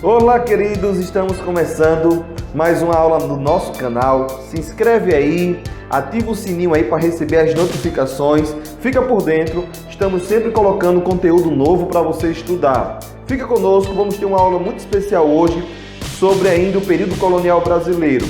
Olá, queridos, estamos começando mais uma aula no nosso canal. Se inscreve aí, ativa o sininho aí para receber as notificações, fica por dentro, estamos sempre colocando conteúdo novo para você estudar. Fica conosco, vamos ter uma aula muito especial hoje sobre ainda o período colonial brasileiro.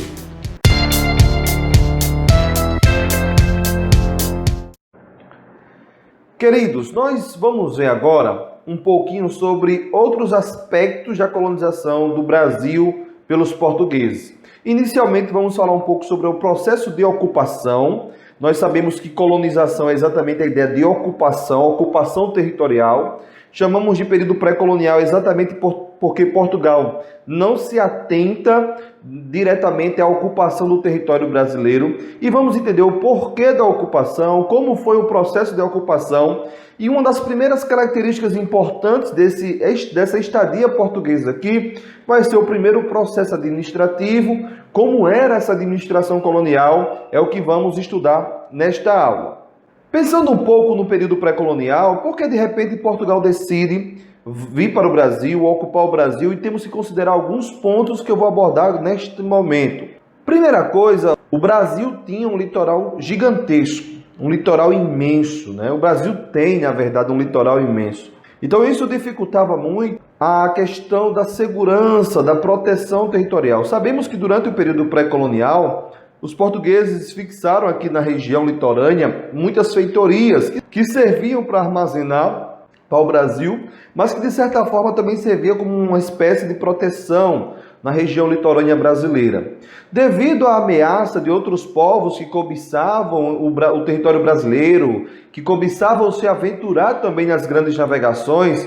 Queridos, nós vamos ver agora um pouquinho sobre outros aspectos da colonização do Brasil pelos portugueses. Inicialmente vamos falar um pouco sobre o processo de ocupação. Nós sabemos que colonização é exatamente a ideia de ocupação territorial. Chamamos de período pré-colonial exatamente porque Portugal não se atenta diretamente à ocupação do território brasileiro. E vamos entender o porquê da ocupação, como foi o processo de ocupação. E uma das primeiras características importantes dessa estadia portuguesa aqui vai ser o primeiro processo administrativo. Como era essa administração colonial é o que vamos estudar nesta aula. Pensando um pouco no período pré-colonial, por que de repente Portugal decide vir para o Brasil, ocupar o Brasil, e temos que considerar alguns pontos que eu vou abordar neste momento. Primeira coisa, o Brasil tinha um litoral gigantesco, um litoral imenso, né? O Brasil tem, na verdade, um litoral imenso. Então isso dificultava muito a questão da segurança, da proteção territorial. Sabemos que durante o período pré-colonial, os portugueses fixaram aqui na região litorânea muitas feitorias que serviam para armazenar para o Brasil, mas que de certa forma também servia como uma espécie de proteção na região litorânea brasileira. Devido à ameaça de outros povos que cobiçavam o território brasileiro, que cobiçavam se aventurar também nas grandes navegações,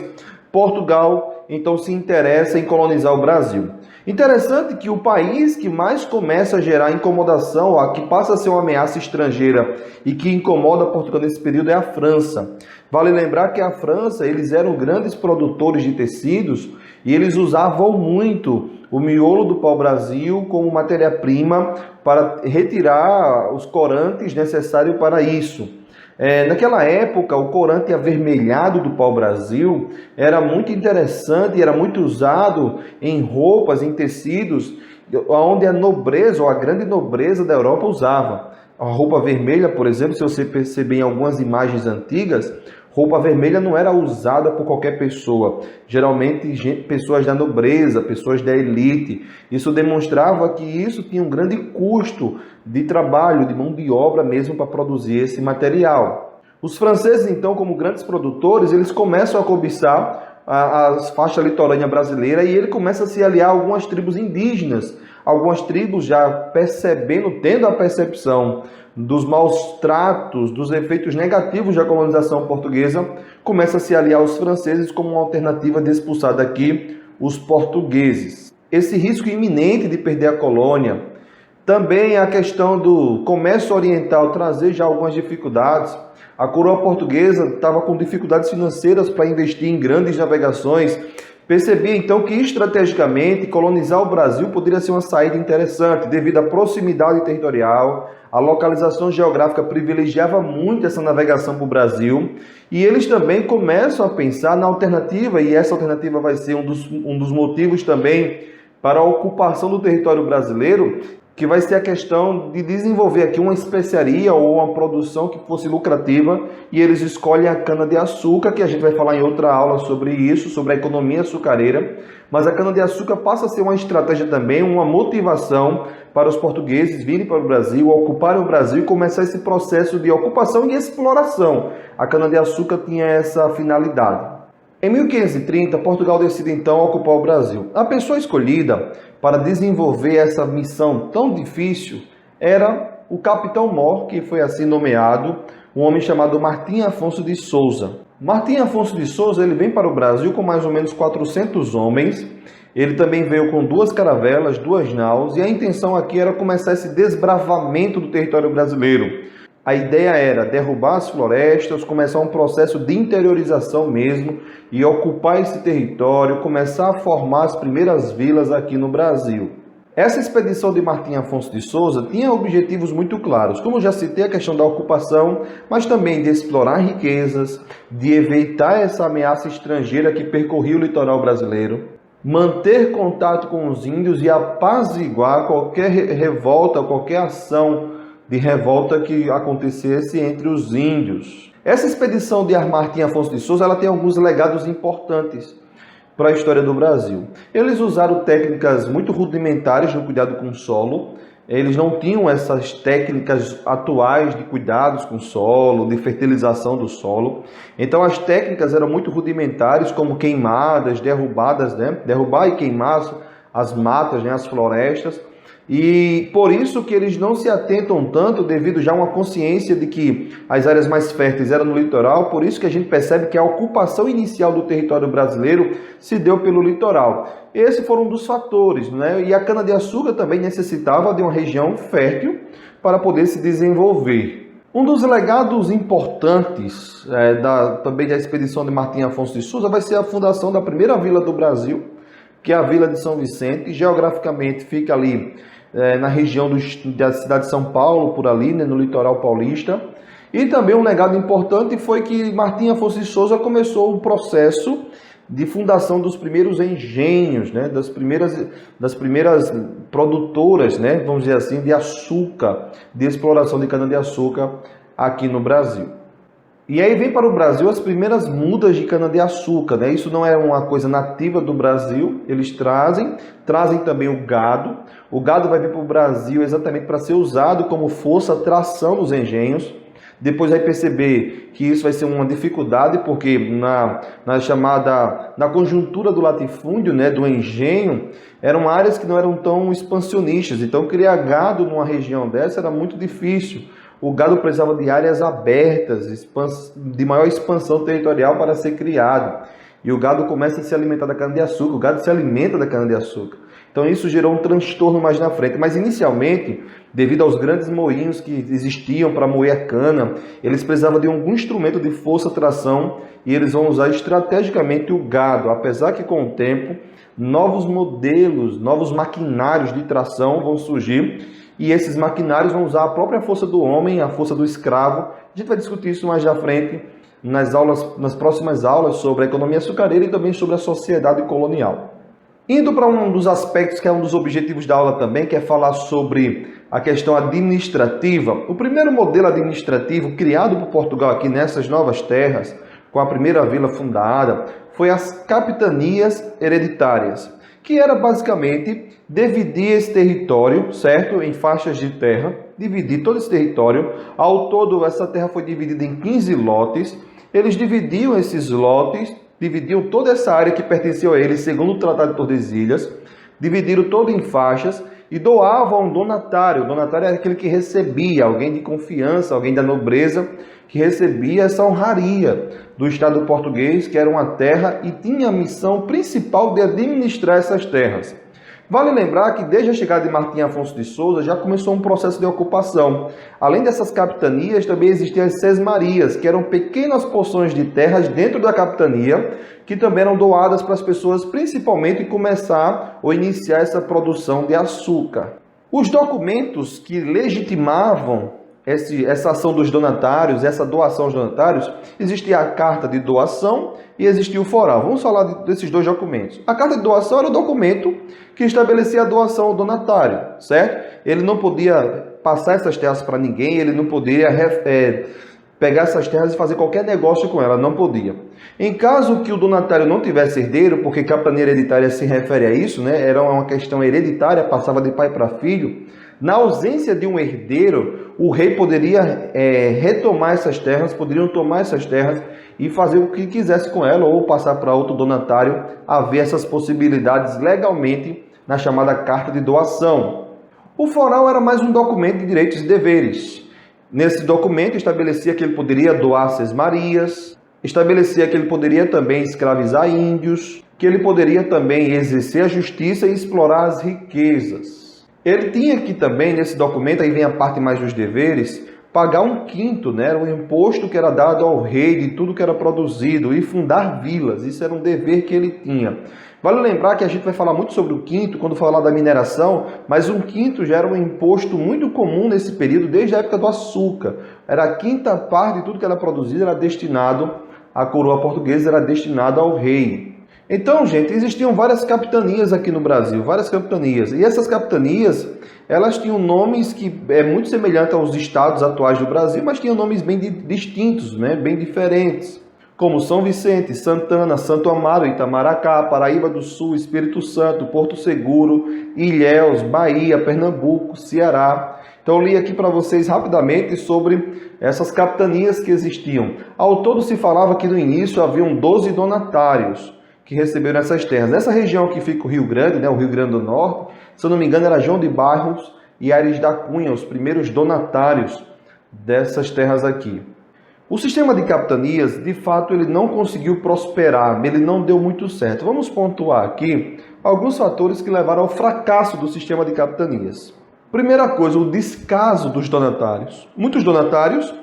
Portugal então se interessa em colonizar o Brasil. Interessante que o país que mais começa a gerar incomodação, que passa a ser uma ameaça estrangeira e que incomoda Portugal nesse período é a França. Vale lembrar que a França, eles eram grandes produtores de tecidos e eles usavam muito o miolo do pau-brasil como matéria-prima para retirar os corantes necessários para isso. Naquela época, o corante avermelhado do pau-brasil era muito interessante e era muito usado em roupas, em tecidos, onde a nobreza ou a grande nobreza da Europa usava. A roupa vermelha, por exemplo, se você perceber em algumas imagens antigas, roupa vermelha não era usada por qualquer pessoa, geralmente pessoas da nobreza, pessoas da elite. Isso demonstrava que isso tinha um grande custo de trabalho, de mão de obra mesmo para produzir esse material. Os franceses, então, como grandes produtores, eles começam a cobiçar a faixa litorânea brasileira e ele começa a se aliar a algumas tribos indígenas. Algumas tribos já tendo a percepção dos maus tratos, dos efeitos negativos da colonização portuguesa, começa a se aliar aos franceses como uma alternativa de expulsar daqui os portugueses. Esse risco iminente de perder a colônia, também a questão do comércio oriental trazer já algumas dificuldades. A coroa portuguesa estava com dificuldades financeiras para investir em grandes navegações. Percebia então que estrategicamente colonizar o Brasil poderia ser uma saída interessante devido à proximidade territorial, a localização geográfica privilegiava muito essa navegação para o Brasil e eles também começam a pensar na alternativa e essa alternativa vai ser um dos motivos também para a ocupação do território brasileiro, que vai ser a questão de desenvolver aqui uma especiaria ou uma produção que fosse lucrativa e eles escolhem a cana-de-açúcar, que a gente vai falar em outra aula sobre isso, sobre a economia açucareira, mas a cana-de-açúcar passa a ser uma estratégia também, uma motivação para os portugueses virem para o Brasil, ocuparem o Brasil e começar esse processo de ocupação e exploração. A cana-de-açúcar tinha essa finalidade. Em 1530, Portugal decide então ocupar o Brasil. A pessoa escolhida para desenvolver essa missão tão difícil era o Capitão-Mor, que foi assim nomeado, um homem chamado Martim Afonso de Souza. Martim Afonso de Souza ele vem para o Brasil com mais ou menos 400 homens. Ele também veio com 2 caravelas, 2 naus, e a intenção aqui era começar esse desbravamento do território brasileiro. A ideia era derrubar as florestas, começar um processo de interiorização mesmo e ocupar esse território, começar a formar as primeiras vilas aqui no Brasil. Essa expedição de Martim Afonso de Souza tinha objetivos muito claros, como já citei, a questão da ocupação, mas também de explorar riquezas, de evitar essa ameaça estrangeira que percorria o litoral brasileiro. manter contato com os índios e apaziguar qualquer revolta, qualquer ação de revolta que acontecesse entre os índios. Essa expedição de Martim Afonso de Souza, ela tem alguns legados importantes para a história do Brasil. Eles usaram técnicas muito rudimentares no cuidado com o solo. Eles não tinham essas técnicas atuais de cuidados com o solo, de fertilização do solo. Então as técnicas eram muito rudimentares, como queimadas, derrubadas, né? Derrubar e queimar as matas, né? As florestas. E por isso que eles não se atentam tanto, devido já a uma consciência de que as áreas mais férteis eram no litoral. Por isso que a gente percebe que a ocupação inicial do território brasileiro se deu pelo litoral. Esses foram um dos fatores, né? E a cana-de-açúcar também necessitava de uma região fértil para poder se desenvolver. Um dos legados importantes também da expedição de Martim Afonso de Souza vai ser a fundação da primeira vila do Brasil, que é a Vila de São Vicente. Geograficamente fica ali na região da cidade de São Paulo, por ali, né, no litoral paulista. E também um legado importante foi que Martim Afonso de Souza começou o processo de fundação dos primeiros engenhos, né, das primeiras produtoras, né, vamos dizer assim, de açúcar, de exploração de cana-de-açúcar aqui no Brasil. E aí vem para o Brasil as primeiras mudas de cana-de-açúcar, né? Isso não é uma coisa nativa do Brasil, eles trazem também o gado. O gado vai vir para o Brasil exatamente para ser usado como força, tração nos engenhos. Depois vai perceber que isso vai ser uma dificuldade, porque na conjuntura do latifúndio, né, do engenho, eram áreas que não eram tão expansionistas. Então criar gado numa região dessa era muito difícil. O gado precisava de áreas abertas, de maior expansão territorial para ser criado. E o gado começa a se alimentar da cana-de-açúcar, o gado se alimenta da cana-de-açúcar. Então isso gerou um transtorno mais na frente. Mas inicialmente, devido aos grandes moinhos que existiam para moer a cana, eles precisavam de algum instrumento de força-tração e eles vão usar estrategicamente o gado. Apesar que com o tempo, novos modelos, novos maquinários de tração vão surgir. E esses maquinários vão usar a própria força do homem, a força do escravo. A gente vai discutir isso mais à frente nas próximas aulas sobre a economia açucareira e também sobre a sociedade colonial. Indo para um dos aspectos que é um dos objetivos da aula também, que é falar sobre a questão administrativa. O primeiro modelo administrativo criado por Portugal aqui nessas novas terras, com a primeira vila fundada, foi as capitanias hereditárias, que era basicamente dividir esse território, certo? Em faixas de terra, dividir todo esse território. Ao todo, essa terra foi dividida em 15 lotes. Eles dividiam esses lotes, dividiam toda essa área que pertencia a eles, segundo o Tratado de Tordesilhas, dividiram todo em faixas e doavam a um donatário. O donatário era aquele que recebia, alguém de confiança, alguém da nobreza, que recebia essa honraria do Estado português, que era uma terra e tinha a missão principal de administrar essas terras. Vale lembrar que desde a chegada de Martim Afonso de Souza já começou um processo de ocupação. Além dessas capitanias, também existiam as sesmarias, que eram pequenas porções de terras dentro da capitania, que também eram doadas para as pessoas, principalmente começar ou iniciar essa produção de açúcar. Os documentos que legitimavam essa ação dos donatários, essa doação aos donatários, existia a carta de doação e existia o foral. Vamos falar desses dois documentos. A carta de doação era o documento que estabelecia a doação ao donatário, certo? Ele não podia passar essas terras para ninguém, ele não poderia pegar essas terras e fazer qualquer negócio com elas, não podia. Em caso que o donatário não tivesse herdeiro, porque capitania hereditária se refere a isso, né? Era uma questão hereditária, passava de pai para filho. Na ausência de um herdeiro, o rei poderia retomar essas terras, poderiam tomar essas terras e fazer o que quisesse com ela, ou passar para outro donatário. Haver essas possibilidades legalmente na chamada carta de doação. O foral era mais um documento de direitos e deveres. Nesse documento estabelecia que ele poderia doar sesmarias, estabelecia que ele poderia também escravizar índios, que ele poderia também exercer a justiça e explorar as riquezas. Ele tinha que também, nesse documento, aí vem a parte mais dos deveres, pagar 1/5, né? Era um imposto que era dado ao rei de tudo que era produzido e fundar vilas. Isso era um dever que ele tinha. Vale lembrar que a gente vai falar muito sobre o quinto quando falar da mineração, mas 1/5 já era um imposto muito comum nesse período, desde a época do açúcar. Era a 5ª parte de tudo que era produzido, era destinado à coroa portuguesa, era destinado ao rei. Então, gente, existiam várias capitanias aqui no Brasil, várias capitanias. E essas capitanias, elas tinham nomes que é muito semelhante aos estados atuais do Brasil, mas tinham nomes bem distintos, né? Bem diferentes. Como São Vicente, Santana, Santo Amaro, Itamaracá, Paraíba do Sul, Espírito Santo, Porto Seguro, Ilhéus, Bahia, Pernambuco, Ceará. Então eu li aqui para vocês rapidamente sobre essas capitanias que existiam. Ao todo se falava que no início haviam 12 donatários que receberam essas terras. Nessa região que fica o Rio Grande, né, o Rio Grande do Norte, se eu não me engano era João de Barros e Aires da Cunha, os primeiros donatários dessas terras aqui. O sistema de capitanias, de fato, ele não conseguiu prosperar, ele não deu muito certo. Vamos pontuar aqui alguns fatores que levaram ao fracasso do sistema de capitanias. Primeira coisa, o descaso dos donatários. Muitos donatários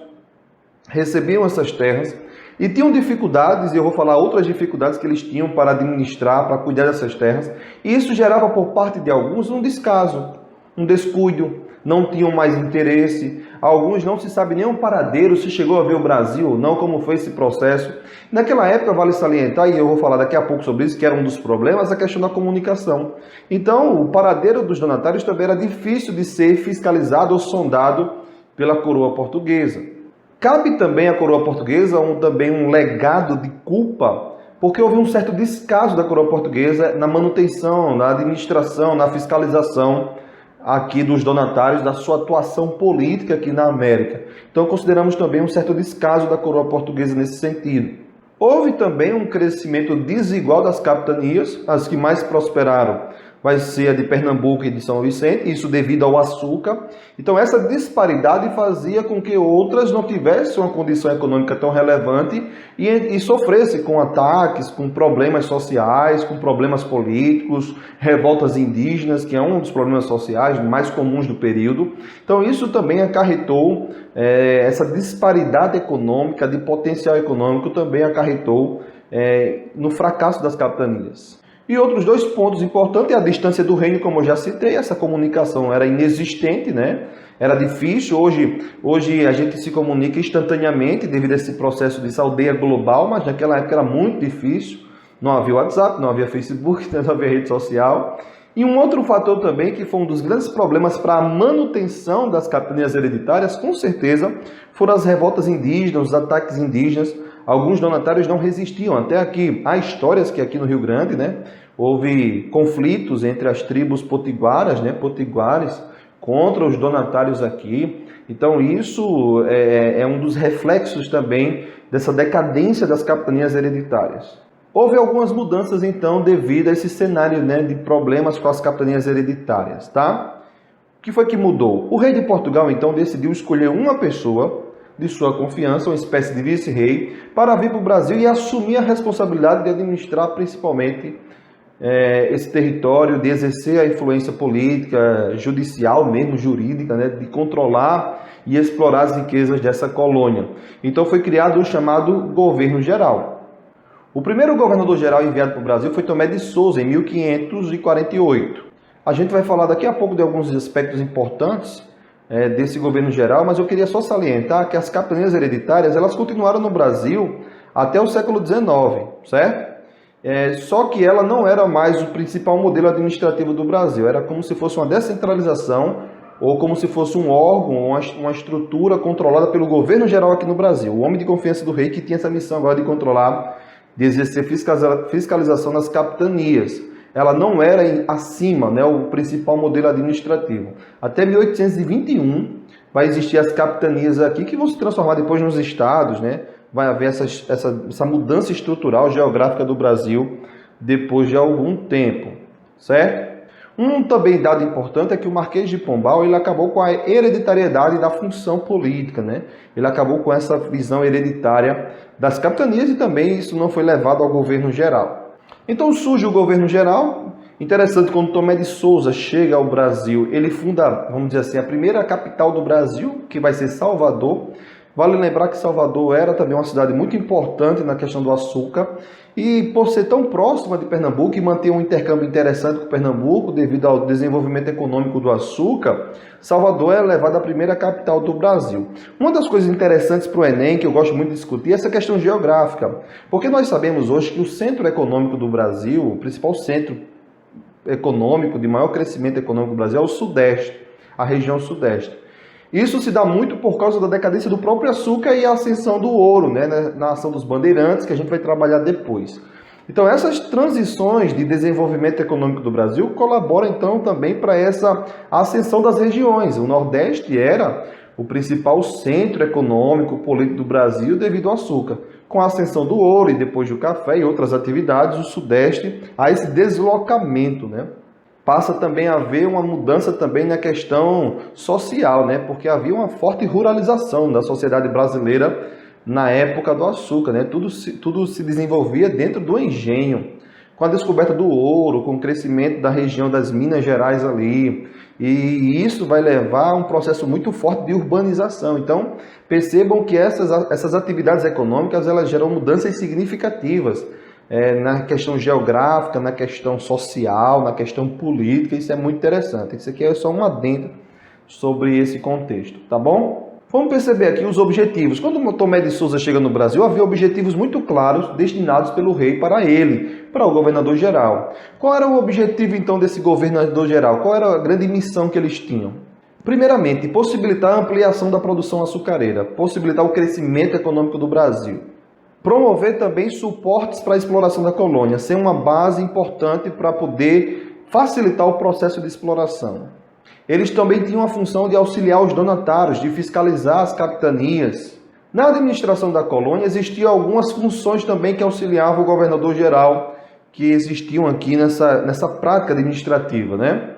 recebiam essas terras e tinham dificuldades, e eu vou falar outras dificuldades que eles tinham para administrar, para cuidar dessas terras, e isso gerava por parte de alguns um descaso, um descuido, não tinham mais interesse, alguns não se sabe nem um paradeiro, se chegou a ver o Brasil, não como foi esse processo. Naquela época, vale salientar, e eu vou falar daqui a pouco sobre isso, que era um dos problemas, a questão da comunicação. Então, o paradeiro dos donatários também era difícil de ser fiscalizado ou sondado pela coroa portuguesa. Cabe também à coroa portuguesa também um legado de culpa, porque houve um certo descaso da coroa portuguesa na manutenção, na administração, na fiscalização aqui dos donatários, da sua atuação política aqui na América. Então consideramos também um certo descaso da coroa portuguesa nesse sentido. Houve também um crescimento desigual das capitanias, as que mais prosperaram vai ser a de Pernambuco e de São Vicente, isso devido ao açúcar. Então essa disparidade fazia com que outras não tivessem uma condição econômica tão relevante e sofressem com ataques, com problemas sociais, com problemas políticos, revoltas indígenas, que é um dos problemas sociais mais comuns do período. Então isso também acarretou, essa disparidade econômica, de potencial econômico, também acarretou no fracasso das capitanias. E outros dois pontos importantes é a distância do reino, como eu já citei, essa comunicação era inexistente, né? Era difícil, hoje a gente se comunica instantaneamente devido a esse processo de aldeia global, mas naquela época era muito difícil, não havia WhatsApp, não havia Facebook, não havia rede social. E um outro fator também, que foi um dos grandes problemas para a manutenção das capitanias hereditárias, com certeza, foram as revoltas indígenas, os ataques indígenas. Alguns donatários não resistiam. Até aqui, há histórias que aqui no Rio Grande, né, houve conflitos entre as tribos potiguaras, né, potiguares, contra os donatários aqui. Então isso é um dos reflexos também dessa decadência das capitanias hereditárias. Houve algumas mudanças então devido a esse cenário, né, de problemas com as capitanias hereditárias, tá? O que foi que mudou? O rei de Portugal então decidiu escolher uma pessoa de sua confiança, uma espécie de vice-rei, para vir para o Brasil e assumir a responsabilidade de administrar principalmente esse território, de exercer a influência política, judicial mesmo, jurídica, né, de controlar e explorar as riquezas dessa colônia. Então foi criado o chamado Governo Geral. O primeiro governador-geral enviado para o Brasil foi Tomé de Souza, em 1548. A gente vai falar daqui a pouco de alguns aspectos importantes desse governo geral, mas eu queria só salientar que as capitanias hereditárias elas continuaram no Brasil até o século XIX, certo? Só que ela não era mais o principal modelo administrativo do Brasil, era como se fosse uma descentralização ou como se fosse um órgão, uma estrutura controlada pelo governo geral aqui no Brasil, o homem de confiança do rei que tinha essa missão agora de controlar, de exercer fiscalização nas capitanias. Ela não era acima, né, o principal modelo administrativo. Até 1821 vai existir as capitanias aqui que vão se transformar depois nos estados, né? Vai haver essa mudança estrutural geográfica do Brasil depois de algum tempo, certo? Um também dado importante é que o Marquês de Pombal ele acabou com a hereditariedade da função política, né? Ele acabou com essa visão hereditária das capitanias e também isso não foi levado ao governo geral. Então surge o governo geral. Interessante, quando Tomé de Souza chega ao Brasil, ele funda, vamos dizer assim, a primeira capital do Brasil, que vai ser Salvador. Vale lembrar que Salvador era também uma cidade muito importante na questão do açúcar. E por ser tão próxima de Pernambuco e manter um intercâmbio interessante com Pernambuco, devido ao desenvolvimento econômico do açúcar, Salvador é elevada à primeira capital do Brasil. Uma das coisas interessantes para o Enem, que eu gosto muito de discutir, é essa questão geográfica. Porque nós sabemos hoje que o centro econômico do Brasil, o principal centro econômico, de maior crescimento econômico do Brasil, é o Sudeste, a região Sudeste. Isso se dá muito por causa da decadência do próprio açúcar e a ascensão do ouro, né, na ação dos bandeirantes, que a gente vai trabalhar depois. Então, essas transições de desenvolvimento econômico do Brasil colaboram, então, também para essa ascensão das regiões. O Nordeste era o principal centro econômico, político do Brasil devido ao açúcar. Com a ascensão do ouro e depois do café e outras atividades, o Sudeste há esse deslocamento, né? Passa também a haver uma mudança também na questão social, né? Porque havia uma forte ruralização da sociedade brasileira na época do açúcar, né? Tudo se desenvolvia dentro do engenho. Com a descoberta do ouro, com o crescimento da região das Minas Gerais ali, e isso vai levar a um processo muito forte de urbanização. Então, percebam que essas atividades econômicas, elas geram mudanças significativas, na questão geográfica, na questão social, na questão política. Isso é muito interessante. Isso aqui é só um adendo sobre esse contexto, tá bom? Vamos perceber aqui os objetivos. Quando Tomé de Souza chega no Brasil, havia objetivos muito claros destinados pelo rei para ele, para o governador-geral. Qual era o objetivo, então, desse governador-geral? Qual era a grande missão que eles tinham? Primeiramente, possibilitar a ampliação da produção açucareira, possibilitar o crescimento econômico do Brasil. Promover também suportes para a exploração da colônia, ser uma base importante para poder facilitar o processo de exploração. Eles também tinham a função de auxiliar os donatários, de fiscalizar as capitanias. Na administração da colônia existiam algumas funções também que auxiliavam o governador-geral, que existiam aqui nessa prática administrativa, né?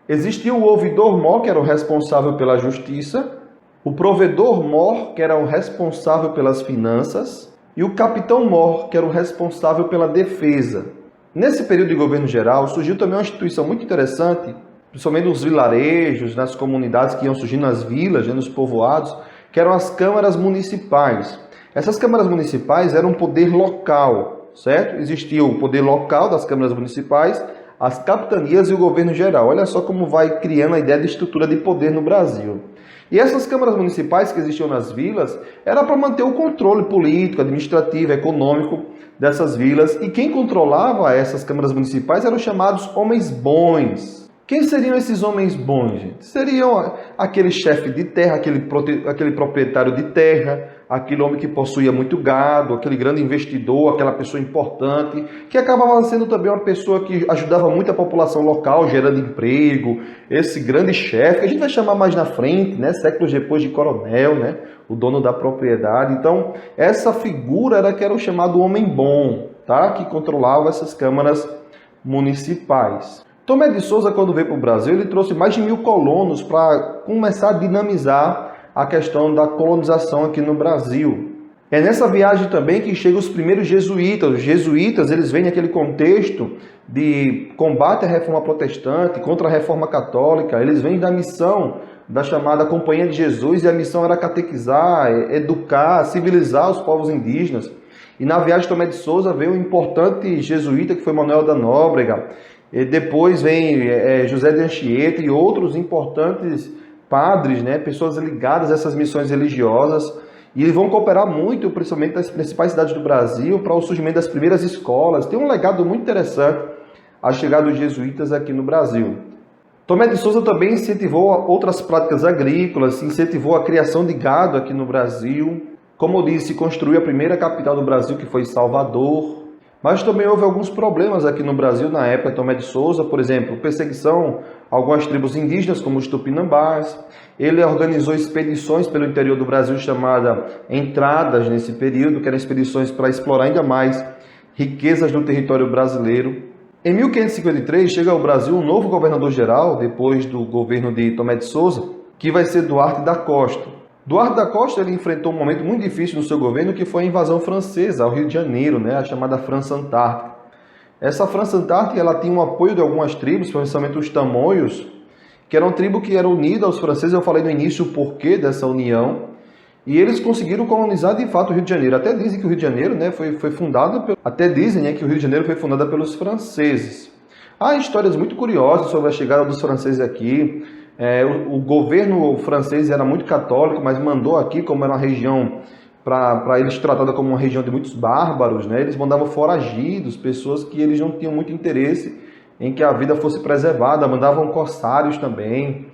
Existia o ouvidor-mor, que era o responsável pela justiça, o provedor-mor, que era o responsável pelas finanças, e o capitão-mor, que era o responsável pela defesa. Nesse período de governo geral, surgiu também uma instituição muito interessante, principalmente nos vilarejos, nas comunidades que iam surgindo nas vilas, nos povoados, que eram as câmaras municipais. Essas câmaras municipais eram um poder local, certo? Existia o poder local das câmaras municipais, as capitanias e o governo geral. Olha só como vai criando a ideia de estrutura de poder no Brasil. E essas câmaras municipais que existiam nas vilas era para manter o controle político, administrativo, econômico dessas vilas. E quem controlava essas câmaras municipais eram os chamados homens bons. Quem seriam esses homens bons, gente? Seriam aquele chefe de terra, aquele proprietário de terra, aquele homem que possuía muito gado, aquele grande investidor, aquela pessoa importante, que acabava sendo também uma pessoa que ajudava muito a população local, gerando emprego, esse grande chefe, que a gente vai chamar mais na frente, né, séculos depois de coronel, né, o dono da propriedade. Então, essa figura era o chamado homem bom, tá, que controlava essas câmaras municipais. Tomé de Souza, quando veio para o Brasil, ele trouxe mais de 1000 colonos para começar a dinamizar a questão da colonização aqui no Brasil. É nessa viagem também que chegam os primeiros jesuítas. Os jesuítas, eles vêm naquele contexto de combate à reforma protestante, contra a reforma católica. Eles vêm da missão da chamada Companhia de Jesus, e a missão era catequizar, educar, civilizar os povos indígenas. E na viagem de Tomé de Souza veio um importante jesuíta, que foi Manuel da Nóbrega. E depois vem José de Anchieta e outros importantes padres, né, pessoas ligadas a essas missões religiosas, e eles vão cooperar muito, principalmente nas principais cidades do Brasil, para o surgimento das primeiras escolas. Tem um legado muito interessante a chegada dos jesuítas aqui no Brasil. Tomé de Souza também incentivou outras práticas agrícolas, incentivou a criação de gado aqui no Brasil. Como eu disse, construiu a primeira capital do Brasil, que foi Salvador. Mas também houve alguns problemas aqui no Brasil na época de Tomé de Souza, por exemplo, perseguição a algumas tribos indígenas, como os Tupinambás. Ele organizou expedições pelo interior do Brasil, chamadas entradas nesse período, que eram expedições para explorar ainda mais riquezas do território brasileiro. Em 1553 chega ao Brasil um novo governador-geral, depois do governo de Tomé de Souza, que vai ser Duarte da Costa. Duarte da Costa ele enfrentou um momento muito difícil no seu governo, que foi a invasão francesa ao Rio de Janeiro, né, a chamada França Antártica. Essa França Antártica ela tinha o apoio de algumas tribos, principalmente os tamoios, que era uma tribo que era unida aos franceses. Eu falei no início o porquê dessa união. E eles conseguiram colonizar de fato o Rio de Janeiro. Até dizem que o Rio de Janeiro, né, foi fundado, até dizem, né, que o Rio de Janeiro foi fundado pelos franceses. Há histórias muito curiosas sobre a chegada dos franceses aqui. O governo francês era muito católico, mas mandou aqui, como era uma região para eles tratada como uma região de muitos bárbaros, né, eles mandavam foragidos, pessoas que eles não tinham muito interesse em que a vida fosse preservada, mandavam corsários também.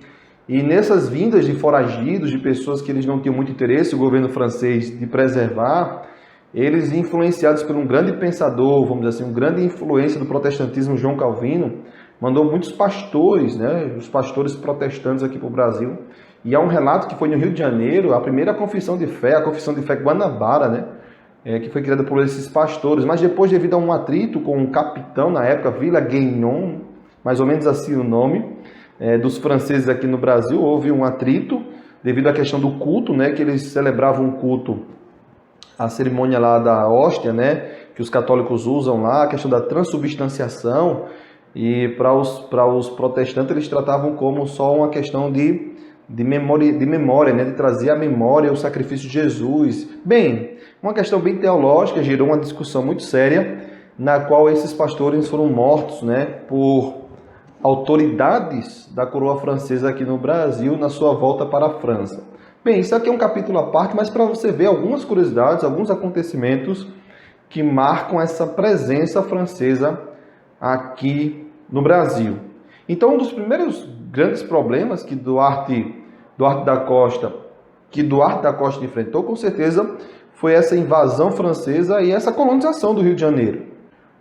E nessas vindas de foragidos, de pessoas que eles não tinham muito interesse, o governo francês, de preservar, eles, influenciados por um grande pensador, vamos dizer assim, uma grande influência do protestantismo, João Calvino, mandou muitos pastores, né, os pastores protestantes aqui para o Brasil. E há um relato que foi no Rio de Janeiro, a primeira confissão de fé, a confissão de fé Guanabara, né, que foi criada por esses pastores. Mas depois, devido a um atrito com um capitão, na época, Villa-Guignon, mais ou menos assim o nome, dos franceses aqui no Brasil, houve um atrito devido à questão do culto, né, que eles celebravam um culto, a cerimônia lá da hóstia, né, que os católicos usam lá, a questão da transubstanciação, e para os protestantes eles tratavam como só uma questão de memória, né, de trazer à memória o sacrifício de Jesus. Bem, uma questão bem teológica, gerou uma discussão muito séria, na qual esses pastores foram mortos, né, por autoridades da coroa francesa aqui no Brasil na sua volta para a França. Bem, isso aqui é um capítulo à parte, mas para você ver algumas curiosidades, alguns acontecimentos que marcam essa presença francesa aqui no Brasil. Então, um dos primeiros grandes problemas que Duarte da Costa enfrentou, com certeza, foi essa invasão francesa e essa colonização do Rio de Janeiro.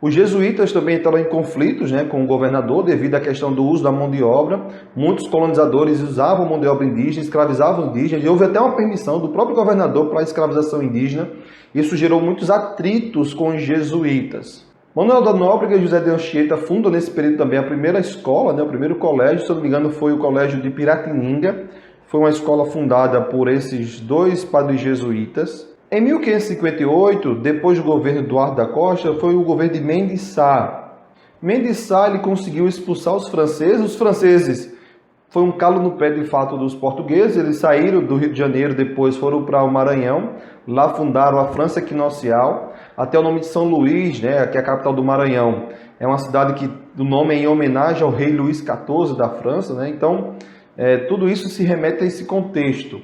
Os jesuítas também entraram em conflitos, né, com o governador devido à questão do uso da mão de obra. Muitos colonizadores usavam mão de obra indígena, escravizavam indígenas, e houve até uma permissão do próprio governador para a escravização indígena. Isso gerou muitos atritos com os jesuítas. Manuel da Nóbrega e José de Anchieta fundam nesse período também a primeira escola, né, o primeiro colégio, se eu não me engano foi o Colégio de Piratininga. Foi uma escola fundada por esses dois padres jesuítas. Em 1558, depois do governo Duarte da Costa, foi o governo de Mendes Sá. Mendes Sá ele conseguiu expulsar os franceses foi um calo no pé de fato dos portugueses, eles saíram do Rio de Janeiro, depois foram para o Maranhão, lá fundaram a França Equinocial, até o nome de São Luís, né, que é a capital do Maranhão, é uma cidade que o nome é em homenagem ao rei Luís XIV da França, né, então tudo isso se remete a esse contexto.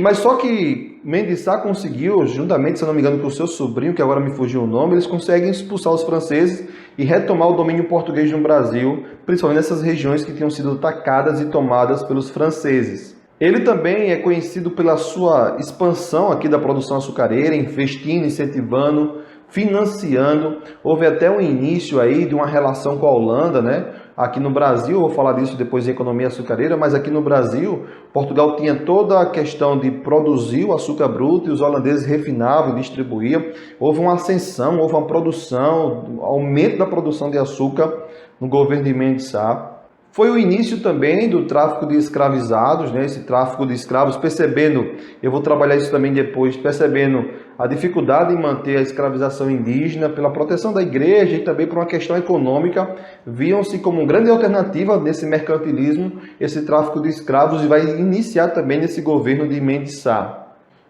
Mas só que Mendes Sá conseguiu, juntamente, se não me engano, com o seu sobrinho, que agora me fugiu o nome, eles conseguem expulsar os franceses e retomar o domínio português no Brasil, principalmente nessas regiões que tinham sido atacadas e tomadas pelos franceses. Ele também é conhecido pela sua expansão aqui da produção açucareira, investindo, incentivando, financiando. Houve até um início aí de uma relação com a Holanda, né? Aqui no Brasil, eu vou falar disso depois em economia açucareira, mas aqui no Brasil, Portugal tinha toda a questão de produzir o açúcar bruto e os holandeses refinavam e distribuíam. Houve uma ascensão, houve uma produção, aumento da produção de açúcar no governo de Mendes Sá. Foi o início também do tráfico de escravizados, né? Esse tráfico de escravos, percebendo, eu vou trabalhar isso também depois, percebendo a dificuldade em manter a escravização indígena, pela proteção da igreja e também por uma questão econômica, viam-se como uma grande alternativa nesse mercantilismo, esse tráfico de escravos, e vai iniciar também nesse governo de Mendes Sá.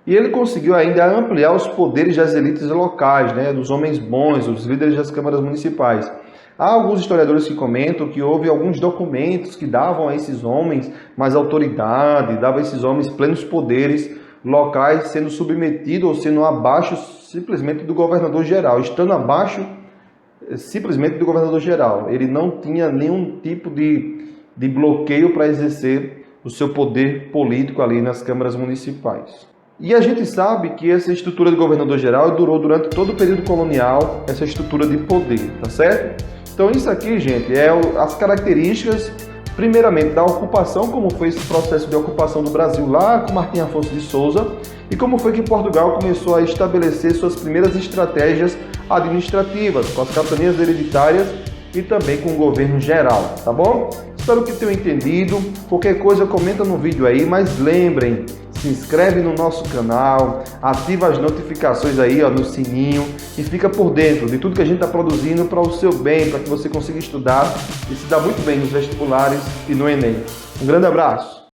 E ele conseguiu ainda ampliar os poderes das elites locais, né? Dos homens bons, os líderes das câmaras municipais. Há alguns historiadores que comentam que houve alguns documentos que davam a esses homens mais autoridade, davam a esses homens plenos poderes locais, sendo submetidos ou sendo abaixo simplesmente do governador geral, estando abaixo simplesmente do governador geral. Ele não tinha nenhum tipo de bloqueio para exercer o seu poder político ali nas câmaras municipais. E a gente sabe que essa estrutura de governador geral durou durante todo o período colonial, essa estrutura de poder, tá certo? Então isso aqui, gente, é as características, primeiramente, da ocupação, como foi esse processo de ocupação do Brasil lá com Martim Afonso de Souza, e como foi que Portugal começou a estabelecer suas primeiras estratégias administrativas, com as capitanias hereditárias e também com o governo geral, tá bom? Espero que tenham entendido. Qualquer coisa comenta no vídeo aí, mas lembrem, se inscreve no nosso canal, ativa as notificações aí no sininho e fica por dentro de tudo que a gente está produzindo para o seu bem, para que você consiga estudar e se dar muito bem nos vestibulares e no Enem. Um grande abraço!